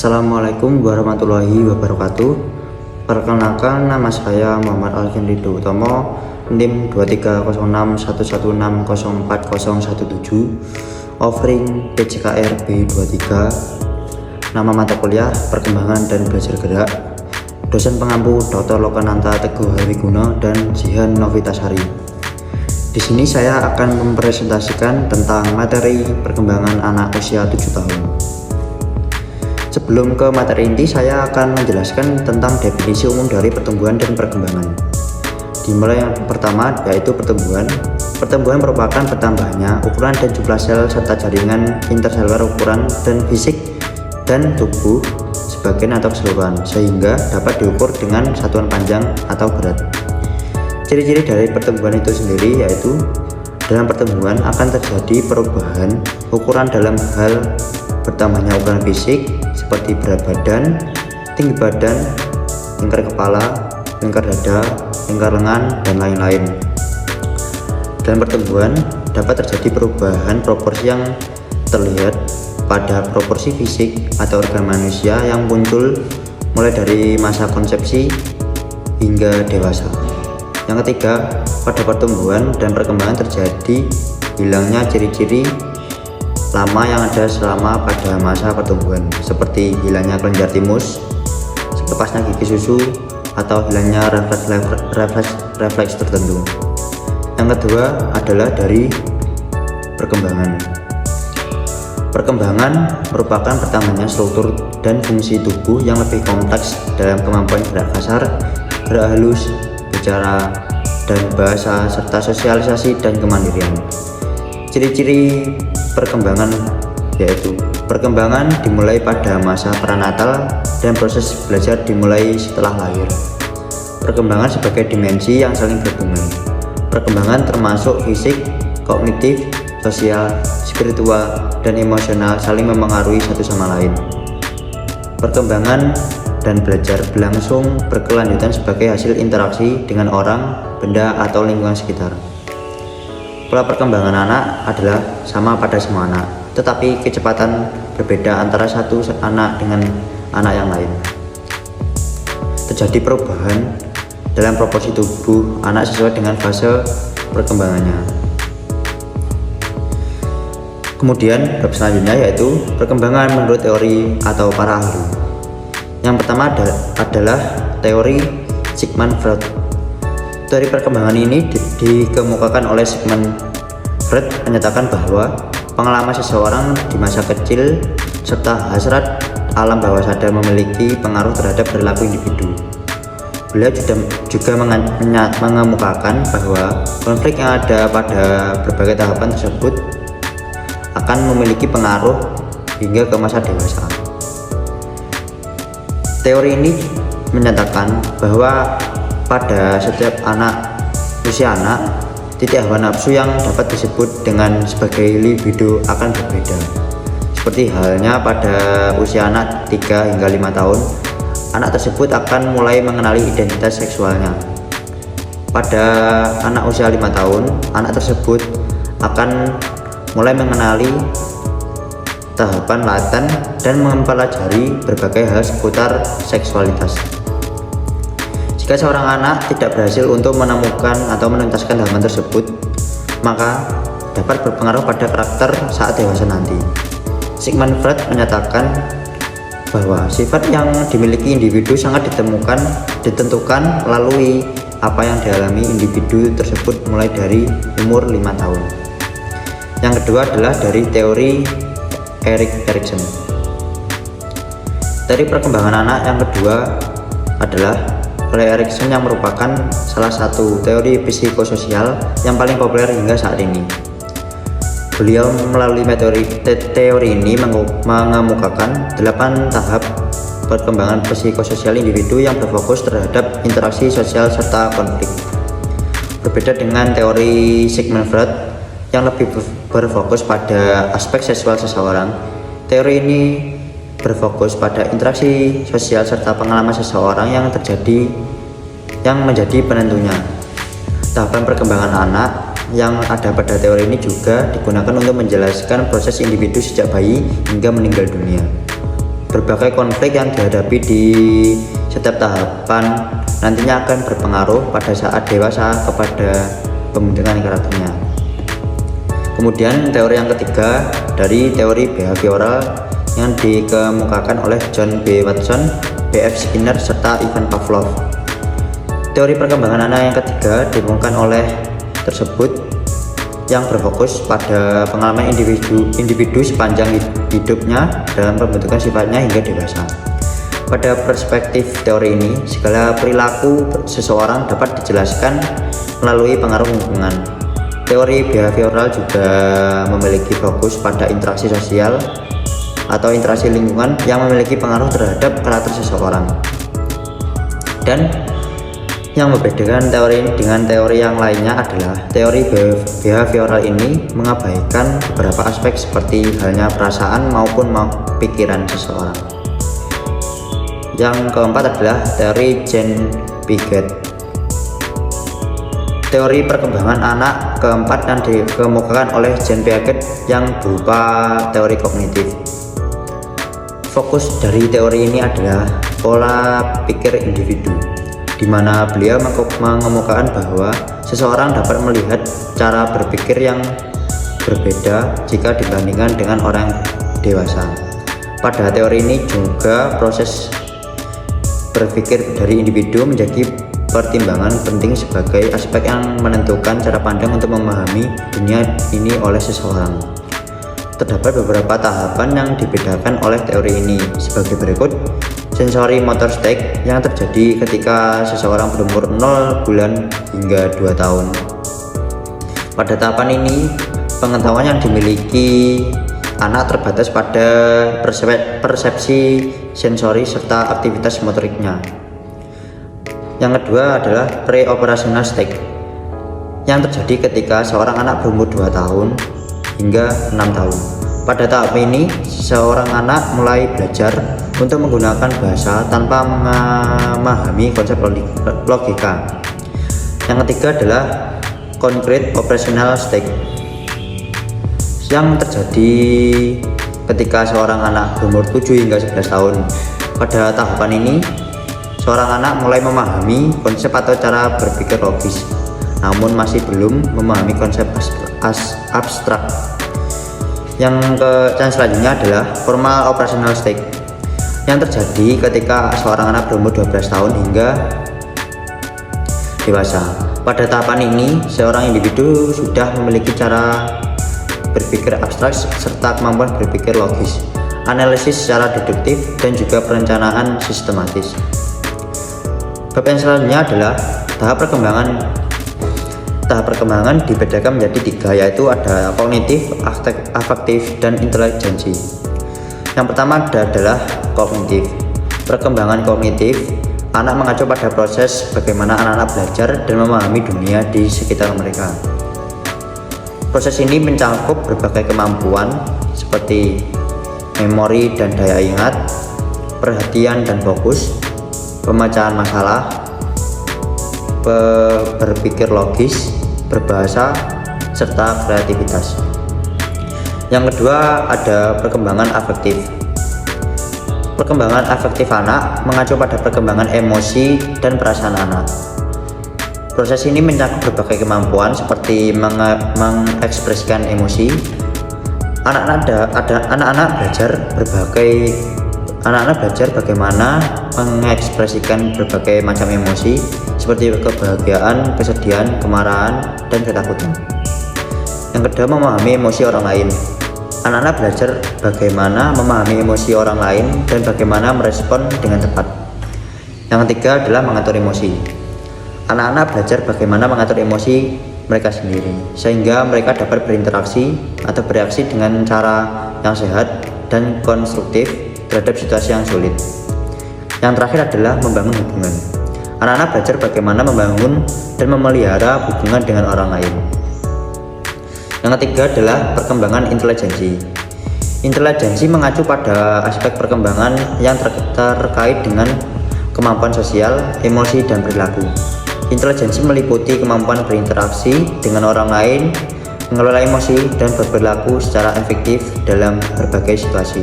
Assalamualaikum warahmatullahi wabarakatuh. Perkenalkan, nama saya Muhammad Alvin Ridho Utomo, NIM 230611040117, offering PJKR B23. Nama mata kuliah Perkembangan dan Belajar Gerak. Dosen pengampu Dr. Lokananta Teguh Hariguno dan Jihan Novitasari. Di sini saya akan mempresentasikan tentang materi perkembangan anak usia 7 tahun. Sebelum ke materi inti, saya akan menjelaskan tentang definisi umum dari pertumbuhan dan perkembangan. Dimulai yang pertama, yaitu pertumbuhan. Pertumbuhan merupakan bertambahnya ukuran dan jumlah sel serta jaringan interseluler ukuran dan fisik dan tubuh sebagian atau keseluruhan, sehingga dapat diukur dengan satuan panjang atau berat. Ciri-ciri dari pertumbuhan itu sendiri yaitu dalam pertumbuhan akan terjadi perubahan ukuran dalam hal bertambahnya ukuran fisik seperti berat badan, tinggi badan, lingkar kepala, lingkar dada, lingkar lengan, dan lain-lain. Dalam pertumbuhan dapat terjadi perubahan proporsi yang terlihat pada proporsi fisik atau organ manusia yang muncul mulai dari masa konsepsi hingga dewasa. Yang ketiga, pada pertumbuhan dan perkembangan terjadi hilangnya ciri-ciri lama yang ada selama pada masa pertumbuhan, seperti hilangnya kelenjar timus, lepasnya gigi susu, atau hilangnya refleks tertentu. Yang kedua adalah dari perkembangan. Perkembangan merupakan pertamanya struktur dan fungsi tubuh yang lebih kompleks dalam kemampuan gerak kasar, gerak halus, bicara, dan bahasa, serta sosialisasi dan kemandirian. Ciri-ciri perkembangan yaitu perkembangan dimulai pada masa pranatal dan proses belajar dimulai setelah lahir. Perkembangan sebagai dimensi yang saling berhubungan. Perkembangan termasuk fisik, kognitif, sosial, spiritual, dan emosional saling memengaruhi satu sama lain. Perkembangan dan belajar berlangsung berkelanjutan sebagai hasil interaksi dengan orang, benda, atau lingkungan sekitar. Pola perkembangan anak adalah sama pada semua anak, tetapi kecepatan berbeda antara satu anak dengan anak yang lain. Terjadi perubahan dalam proporsi tubuh anak sesuai dengan fase perkembangannya. Kemudian bab selanjutnya yaitu perkembangan menurut teori atau para ahli. Yang pertama adalah teori Sigmund Freud. Teori perkembangan ini dikemukakan oleh Sigmund Freud menyatakan bahwa pengalaman seseorang di masa kecil serta hasrat alam bawah sadar memiliki pengaruh terhadap perilaku individu. Beliau juga mengemukakan bahwa konflik yang ada pada berbagai tahapan tersebut akan memiliki pengaruh hingga ke masa dewasa. Teori ini menyatakan bahwa pada setiap usia anak, titik hawa nafsu yang dapat disebut dengan sebagai libido akan berbeda. Seperti halnya pada usia anak 3 hingga 5 tahun, anak tersebut akan mulai mengenali identitas seksualnya. Pada anak usia 5 tahun, anak tersebut akan mulai mengenali tahapan laten dan mempelajari berbagai hal seputar seksualitas. Jika seorang anak tidak berhasil untuk menemukan atau menuntaskan tahapan tersebut, maka dapat berpengaruh pada karakter saat dewasa nanti. Sigmund Freud menyatakan bahwa sifat yang dimiliki individu sangat ditentukan melalui apa yang dialami individu tersebut mulai dari umur 5 tahun. Yang kedua adalah dari teori Erik Erikson. Teori perkembangan anak yang kedua adalah oleh Erikson yang merupakan salah satu teori psikososial yang paling populer hingga saat ini. Beliau melalui teori ini mengemukakan 8 tahap perkembangan psikososial individu yang berfokus terhadap interaksi sosial serta konflik. Berbeda dengan teori Sigmund Freud yang lebih berfokus pada aspek seksual seseorang, teori ini berfokus pada interaksi sosial serta pengalaman seseorang yang menjadi penentunya. Tahapan perkembangan anak yang ada pada teori ini juga digunakan untuk menjelaskan proses individu sejak bayi hingga meninggal dunia. Berbagai konflik yang dihadapi di setiap tahapan nantinya akan berpengaruh pada saat dewasa kepada pembentukan karakternya. Kemudian teori yang ketiga dari teori behavioral yang dikemukakan oleh John B. Watson, B.F. Skinner, serta Ivan Pavlov. Teori perkembangan anak yang ketiga ditemukan oleh tersebut yang berfokus pada pengalaman individu sepanjang hidupnya dalam pembentukan sifatnya hingga dewasa. Pada perspektif teori ini, segala perilaku seseorang dapat dijelaskan melalui pengaruh lingkungan. Teori behavioral juga memiliki fokus pada interaksi sosial atau interaksi lingkungan yang memiliki pengaruh terhadap karakter seseorang. Dan yang membedakan teori ini dengan teori yang lainnya adalah teori behavioral ini mengabaikan beberapa aspek seperti halnya perasaan maupun pikiran seseorang. Yang keempat adalah teori Jane Piaget. Teori perkembangan anak keempat yang dikemukakan oleh Jane Piaget yang berupa teori kognitif. Fokus dari teori ini adalah pola pikir individu, di mana beliau mengemukakan bahwa seseorang dapat melihat cara berpikir yang berbeda jika dibandingkan dengan orang dewasa. Pada teori ini juga proses berpikir dari individu menjadi pertimbangan penting sebagai aspek yang menentukan cara pandang untuk memahami dunia ini oleh seseorang. Terdapat beberapa tahapan yang dibedakan oleh teori ini sebagai berikut. Sensori motor stage yang terjadi ketika seseorang berumur 0 bulan hingga 2 tahun. Pada tahapan ini, pengetahuan yang dimiliki anak terbatas pada persepsi sensori serta aktivitas motoriknya. Yang kedua adalah pre-operational stage yang terjadi ketika seorang anak berumur 2 tahun hingga 6 tahun. Pada tahap ini, seorang anak mulai belajar untuk menggunakan bahasa tanpa memahami konsep logika. Yang ketiga adalah concrete operational stage yang terjadi ketika seorang anak berumur 7 hingga 11 tahun. Pada tahapan ini, seorang anak mulai memahami konsep atau cara berpikir logis, namun masih belum memahami konsep abstrak. Yang selanjutnya adalah formal operational stage yang terjadi ketika seorang anak berumur 12 tahun hingga dewasa. Pada tahapan ini, seorang individu sudah memiliki cara berpikir abstrak serta kemampuan berpikir logis, analisis secara deduktif, dan juga perencanaan sistematis. Bab yang selanjutnya adalah tahap perkembangan. Tahap perkembangan dibedakan menjadi 3, yaitu ada kognitif, afektif, dan intelijensi. Yang pertama adalah kognitif. Perkembangan kognitif, anak mengacu pada proses bagaimana anak-anak belajar dan memahami dunia di sekitar mereka. Proses ini mencakup berbagai kemampuan seperti memori dan daya ingat, perhatian dan fokus, pemecahan masalah, berpikir logis, berbahasa, serta kreativitas. Yang kedua ada perkembangan afektif. Perkembangan afektif anak mengacu pada perkembangan emosi dan perasaan anak. Proses ini mencakup berbagai kemampuan seperti mengekspresikan emosi. Anak-anak belajar bagaimana mengekspresikan berbagai macam emosi seperti kebahagiaan, kesedihan, kemarahan, dan ketakutan. Yang kedua, memahami emosi orang lain. Anak-anak belajar bagaimana memahami emosi orang lain dan bagaimana merespon dengan tepat. Yang ketiga adalah mengatur emosi. Anak-anak belajar bagaimana mengatur emosi mereka sendiri, sehingga mereka dapat berinteraksi atau bereaksi dengan cara yang sehat dan konstruktif terhadap situasi yang sulit. Yang terakhir adalah membangun hubungan. Anak-anak belajar bagaimana membangun dan memelihara hubungan dengan orang lain. Yang ketiga adalah perkembangan intelijensi. Intelijensi mengacu pada aspek perkembangan yang terkait dengan kemampuan sosial, emosi, dan perilaku. Intelijensi meliputi kemampuan berinteraksi dengan orang lain, mengelola emosi, dan berperilaku secara efektif dalam berbagai situasi.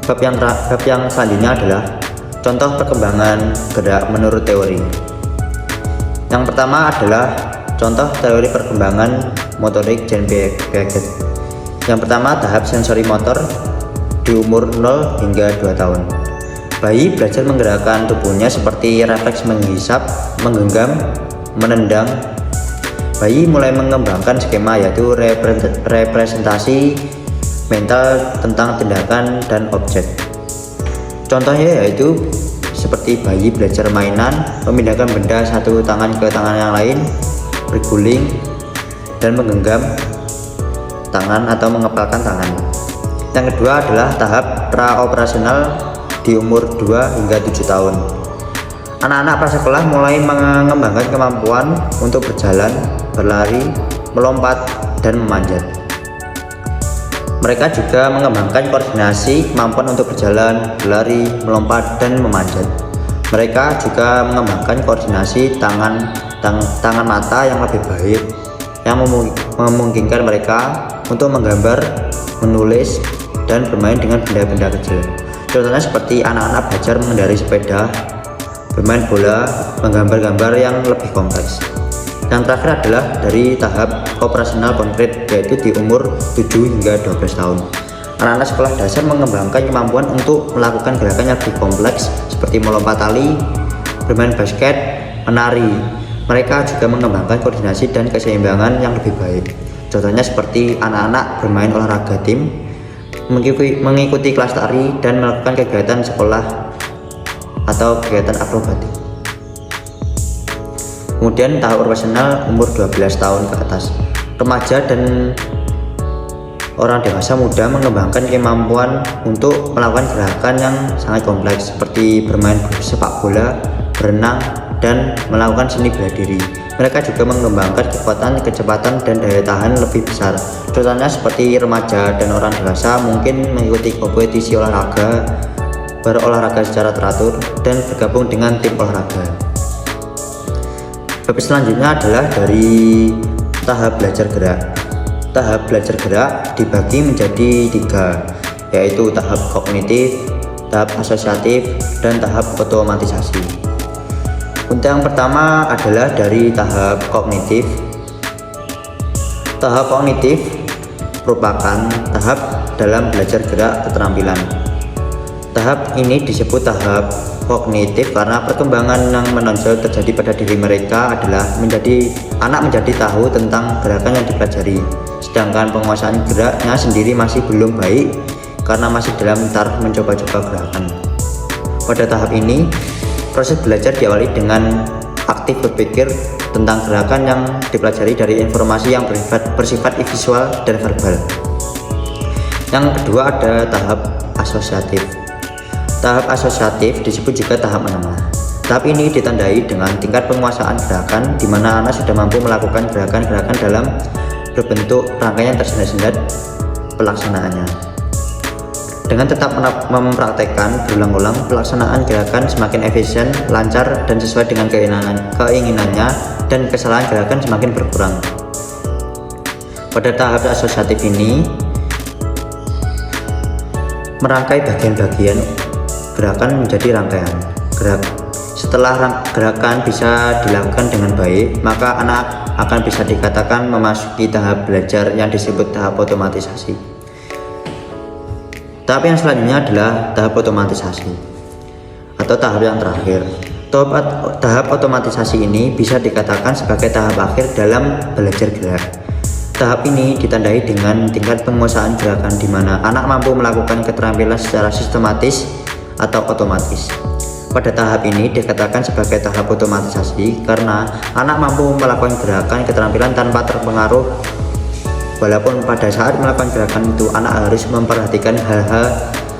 Bab yang selanjutnya adalah contoh perkembangan gerak menurut teori. Yang pertama adalah contoh teori perkembangan motorik Jean Piaget. Yang pertama, tahap sensori motor di umur 0 hingga 2 tahun. Bayi belajar menggerakkan tubuhnya seperti refleks menghisap, menggenggam, menendang. Bayi mulai mengembangkan skema, yaitu representasi mental tentang tindakan dan objek. Contohnya yaitu seperti bayi belajar mainan, memindahkan benda satu tangan ke tangan yang lain, berguling, dan menggenggam tangan atau mengepalkan tangan. Yang kedua adalah tahap praoperasional di umur 2 hingga 7 tahun. Anak-anak prasekolah mulai mengembangkan kemampuan untuk berjalan, berlari, melompat, dan memanjat. Mereka juga mengembangkan koordinasi, kemampuan untuk berjalan, berlari, melompat, dan memanjat. Mereka juga mengembangkan koordinasi tangan mata yang lebih baik, yang memungkinkan mereka untuk menggambar, menulis, dan bermain dengan benda-benda kecil. Contohnya seperti anak-anak belajar mengendarai sepeda, bermain bola, menggambar-gambar yang lebih kompleks. Yang terakhir adalah dari tahap operasional konkret, yaitu di umur 7 hingga 12 tahun. Anak-anak sekolah dasar mengembangkan kemampuan untuk melakukan gerakan yang lebih kompleks seperti melompat tali, bermain basket, menari. Mereka juga mengembangkan koordinasi dan keseimbangan yang lebih baik. Contohnya seperti anak-anak bermain olahraga tim, mengikuti kelas tari, dan melakukan kegiatan sekolah atau kegiatan akrobatik. Kemudian tahap operasional umur 12 tahun ke atas. Remaja dan orang dewasa muda mengembangkan kemampuan untuk melakukan gerakan yang sangat kompleks seperti bermain sepak bola, berenang, dan melakukan seni bela diri. Mereka juga mengembangkan kekuatan, kecepatan, dan daya tahan lebih besar. Contohnya seperti remaja dan orang dewasa mungkin mengikuti kompetisi olahraga, berolahraga secara teratur, dan bergabung dengan tim olahraga. Bab selanjutnya adalah dari tahap belajar gerak. Tahap belajar gerak dibagi menjadi 3, yaitu tahap kognitif, tahap asosiatif, dan tahap otomatisasi. Untuk yang pertama adalah dari tahap kognitif. Tahap kognitif merupakan tahap dalam belajar gerak keterampilan. Tahap ini disebut tahap kognitif karena perkembangan yang menonjol terjadi pada diri mereka adalah anak menjadi tahu tentang gerakan yang dipelajari, sedangkan penguasaan geraknya sendiri masih belum baik karena masih dalam taraf mencoba-coba gerakan. Pada tahap ini, proses belajar diawali dengan aktif berpikir tentang gerakan yang dipelajari dari informasi yang bersifat visual dan verbal. Yang kedua ada tahap asosiatif. Tahap asosiatif disebut juga tahap menengah. Tahap ini ditandai dengan tingkat penguasaan gerakan di mana anak sudah mampu melakukan gerakan-gerakan dalam berbentuk rangkaian tersendat-sendat pelaksanaannya. Dengan tetap mempraktekkan berulang-ulang, pelaksanaan gerakan semakin efisien, lancar, dan sesuai dengan keinginannya, dan kesalahan gerakan semakin berkurang. Pada tahap asosiatif ini, merangkai bagian-bagian gerakan menjadi rangkaian Setelah gerakan bisa dilakukan dengan baik, maka anak akan bisa dikatakan memasuki tahap belajar yang disebut tahap otomatisasi. Tahap yang selanjutnya adalah tahap otomatisasi atau tahap yang terakhir. Tahap otomatisasi ini bisa dikatakan sebagai tahap akhir dalam belajar gerak. Tahap ini ditandai dengan tingkat penguasaan gerakan di mana anak mampu melakukan keterampilan secara sistematis atau otomatis. Pada tahap ini dikatakan sebagai tahap otomatisasi karena anak mampu melakukan gerakan keterampilan tanpa terpengaruh, walaupun pada saat melakukan gerakan itu anak harus memperhatikan hal-hal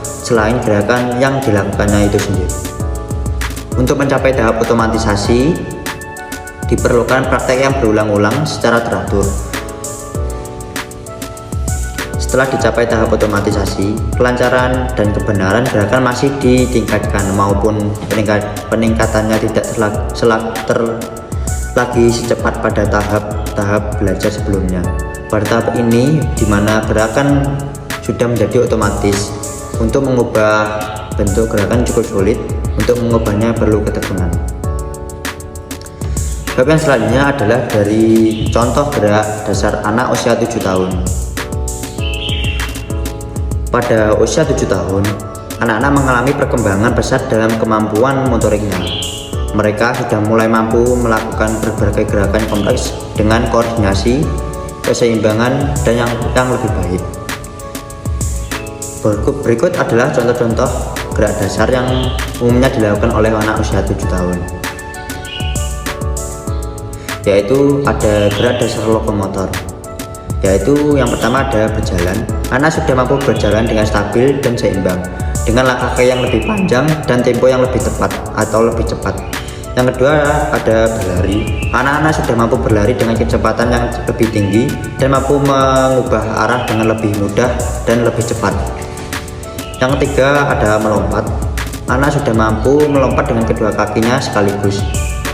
selain gerakan yang dilakukannya itu sendiri. Untuk mencapai tahap otomatisasi diperlukan praktek yang berulang-ulang secara teratur. Setelah dicapai tahap otomatisasi, kelancaran dan kebenaran gerakan masih ditingkatkan maupun peningkatannya tidak lagi secepat pada tahap belajar sebelumnya. Pada tahap ini di mana gerakan sudah menjadi otomatis, Untuk mengubah bentuk gerakan cukup sulit, untuk mengubahnya perlu ketekunan. Bab yang selanjutnya adalah dari contoh gerak dasar anak usia 7 tahun. Pada usia 7 tahun, anak-anak mengalami perkembangan pesat dalam kemampuan motoriknya. Mereka sudah mulai mampu melakukan berbagai gerakan kompleks dengan koordinasi, keseimbangan, dan yang lebih baik. Berikut adalah contoh-contoh gerak dasar yang umumnya dilakukan oleh anak usia 7 tahun. Yaitu ada gerak dasar lokomotor. Yaitu yang pertama ada berjalan. Anak sudah mampu berjalan dengan stabil dan seimbang, dengan langkah kaki yang lebih panjang dan tempo yang lebih tepat atau lebih cepat. Yang kedua ada berlari. Anak-anak sudah mampu berlari dengan kecepatan yang lebih tinggi dan mampu mengubah arah dengan lebih mudah dan lebih cepat. Yang ketiga ada melompat. Anak sudah mampu melompat dengan kedua kakinya sekaligus,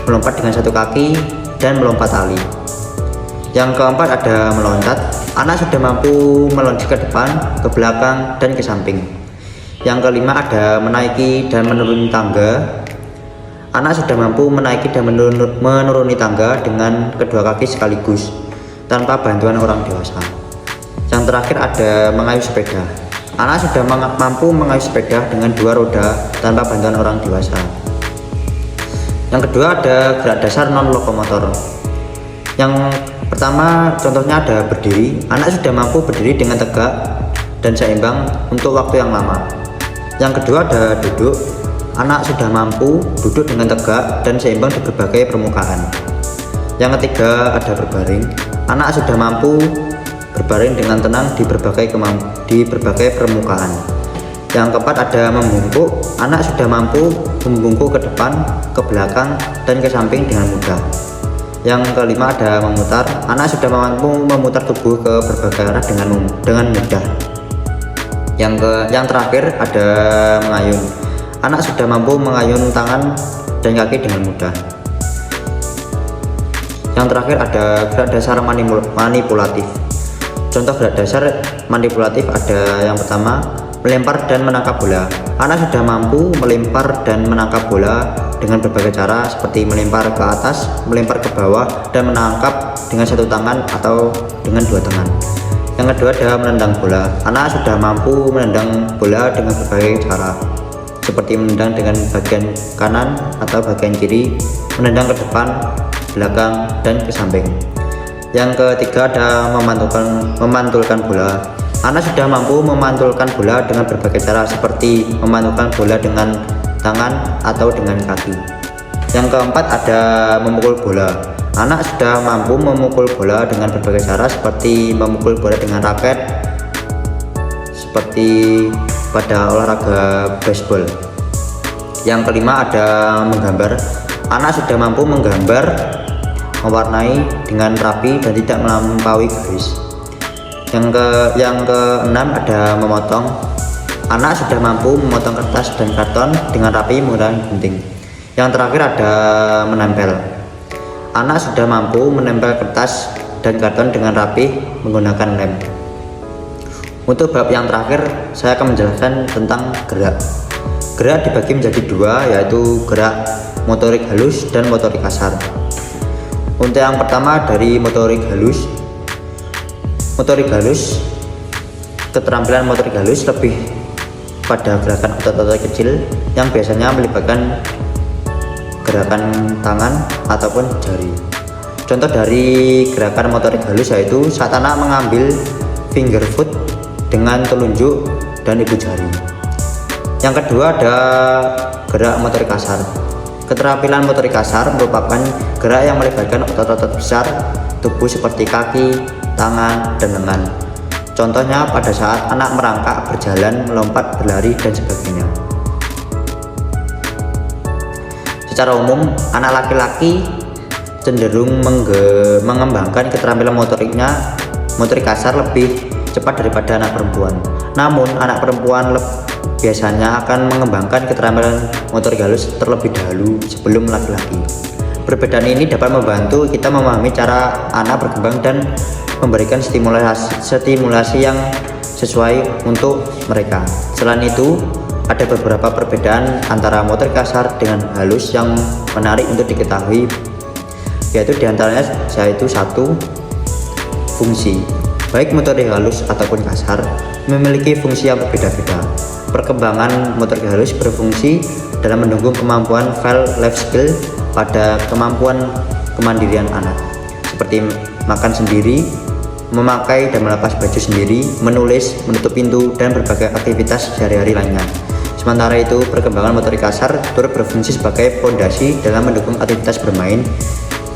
melompat dengan satu kaki dan melompat tali. Yang keempat ada meloncat. Anak sudah mampu meloncat ke depan, ke belakang, dan ke samping. Yang kelima ada menaiki dan menuruni tangga. Anak sudah mampu menaiki dan menuruni tangga dengan kedua kaki sekaligus, tanpa bantuan orang dewasa. Yang terakhir ada mengayuh sepeda. Anak sudah mampu mengayuh sepeda dengan dua roda tanpa bantuan orang dewasa. Yang kedua ada gerak dasar non-lokomotor. Yang pertama contohnya ada berdiri. Anak sudah mampu berdiri dengan tegak dan seimbang untuk waktu yang lama. Yang kedua ada duduk. Anak sudah mampu duduk dengan tegak dan seimbang di berbagai permukaan. Yang ketiga ada berbaring. Anak sudah mampu berbaring dengan tenang di berbagai permukaan. Yang keempat ada membungkuk. Anak sudah mampu membungkuk ke depan, ke belakang, dan ke samping dengan mudah. Yang kelima ada memutar. Anak sudah mampu memutar tubuh ke berbagai arah dengan mudah. Yang terakhir ada mengayun. Anak sudah mampu mengayun tangan dan kaki dengan mudah. Yang terakhir ada gerak dasar manipulatif. Contoh gerak dasar manipulatif ada yang pertama melempar dan menangkap bola. Anak sudah mampu melempar dan menangkap bola dengan berbagai cara seperti melempar ke atas, melempar ke bawah, dan menangkap dengan satu tangan atau dengan dua tangan. Yang kedua ada menendang bola. Anak sudah mampu menendang bola dengan berbagai cara seperti menendang dengan bagian kanan atau bagian kiri, menendang ke depan, belakang, dan ke samping. Yang ketiga ada memantulkan bola. Anak sudah mampu memantulkan bola dengan berbagai cara seperti memantulkan bola dengan tangan atau dengan kaki. Yang keempat ada memukul bola. Anak sudah mampu memukul bola dengan berbagai cara seperti memukul bola dengan raket seperti pada olahraga baseball. Yang kelima ada menggambar. Anak sudah mampu menggambar, mewarnai dengan rapi dan tidak melampaui garis. Yang keenam ada memotong. Anak sudah mampu memotong kertas dan karton dengan rapi menggunakan gunting. Yang terakhir ada menempel. Anak sudah mampu menempel kertas dan karton dengan rapi menggunakan lem. Untuk bab yang terakhir, saya akan menjelaskan tentang gerak. Gerak dibagi menjadi dua, yaitu gerak motorik halus dan motorik kasar. Untuk yang pertama dari motorik halus. Motorik halus, keterampilan motorik halus lebih pada gerakan otot-otot kecil yang biasanya melibatkan gerakan tangan ataupun jari. Contoh dari gerakan motorik halus yaitu saat anak mengambil finger foot dengan telunjuk dan ibu jari. Yang kedua ada gerak motorik kasar. Keterampilan motorik kasar merupakan gerak yang melibatkan otot-otot besar tubuh seperti kaki, tangan, dan lengan. Contohnya pada saat anak merangkak, berjalan, melompat, berlari, dan sebagainya. Secara umum, anak laki-laki cenderung mengembangkan keterampilan motorik kasar lebih cepat daripada anak perempuan. Namun, anak perempuan biasanya akan mengembangkan keterampilan motorik halus terlebih dahulu sebelum laki-laki. Perbedaan ini dapat membantu kita memahami cara anak berkembang dan memberikan stimulasi yang sesuai untuk mereka. Selain itu, ada beberapa perbedaan antara motorik kasar dengan halus yang menarik untuk diketahui, yaitu diantaranya yaitu satu, fungsi. Baik motorik halus ataupun kasar memiliki fungsi yang berbeda-beda. Perkembangan motorik halus berfungsi dalam mendukung kemampuan file life skill pada kemampuan kemandirian anak, seperti makan sendiri, memakai dan melepas baju sendiri, menulis, menutup pintu, dan berbagai aktivitas sehari-hari lainnya. Sementara itu, perkembangan motorik kasar turut berfungsi sebagai fondasi dalam mendukung aktivitas bermain,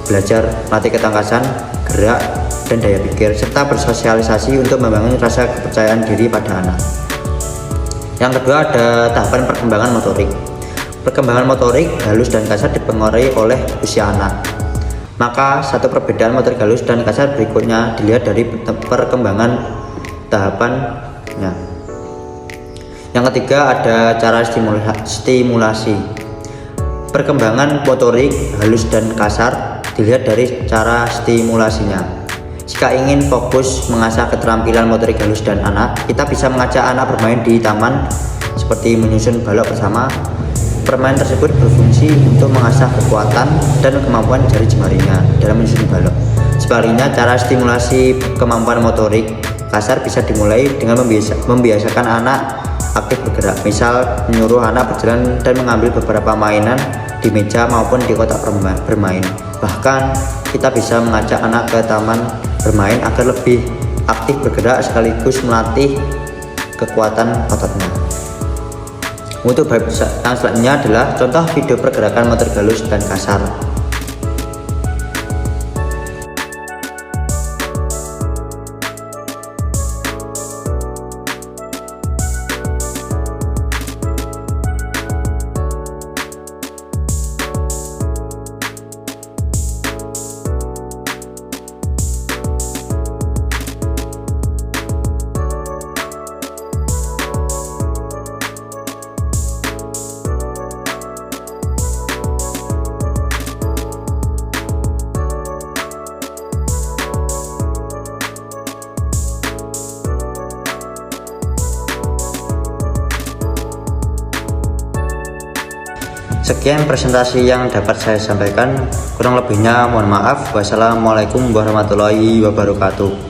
belajar, melatih ketangkasan, gerak, dan daya pikir, serta bersosialisasi untuk membangun rasa kepercayaan diri pada anak. Yang kedua, ada tahapan perkembangan motorik. Perkembangan motorik halus dan kasar dipengaruhi oleh usia anak. Maka satu perbedaan motorik halus dan kasar berikutnya dilihat dari perkembangan tahapannya. Yang ketiga, ada cara stimulasi. Perkembangan motorik halus dan kasar dilihat dari cara stimulasinya. Jika ingin fokus mengasah keterampilan motorik halus dan anak, kita bisa mengajak anak bermain di taman seperti menyusun balok bersama. Permainan tersebut berfungsi untuk mengasah kekuatan dan kemampuan jari jemarinya dalam menyusun balok. Sebaliknya, cara stimulasi kemampuan motorik kasar bisa dimulai dengan membiasakan anak aktif bergerak, misal menyuruh anak berjalan dan mengambil beberapa mainan di meja maupun di kotak bermain. Bahkan kita bisa mengajak anak ke taman bermain agar lebih aktif bergerak sekaligus melatih kekuatan ototnya. Untuk bab yang selanjutnya adalah contoh video pergerakan motorik halus dan kasar. Sekian presentasi yang dapat saya sampaikan, kurang lebihnya mohon maaf. Wassalamualaikum warahmatullahi wabarakatuh.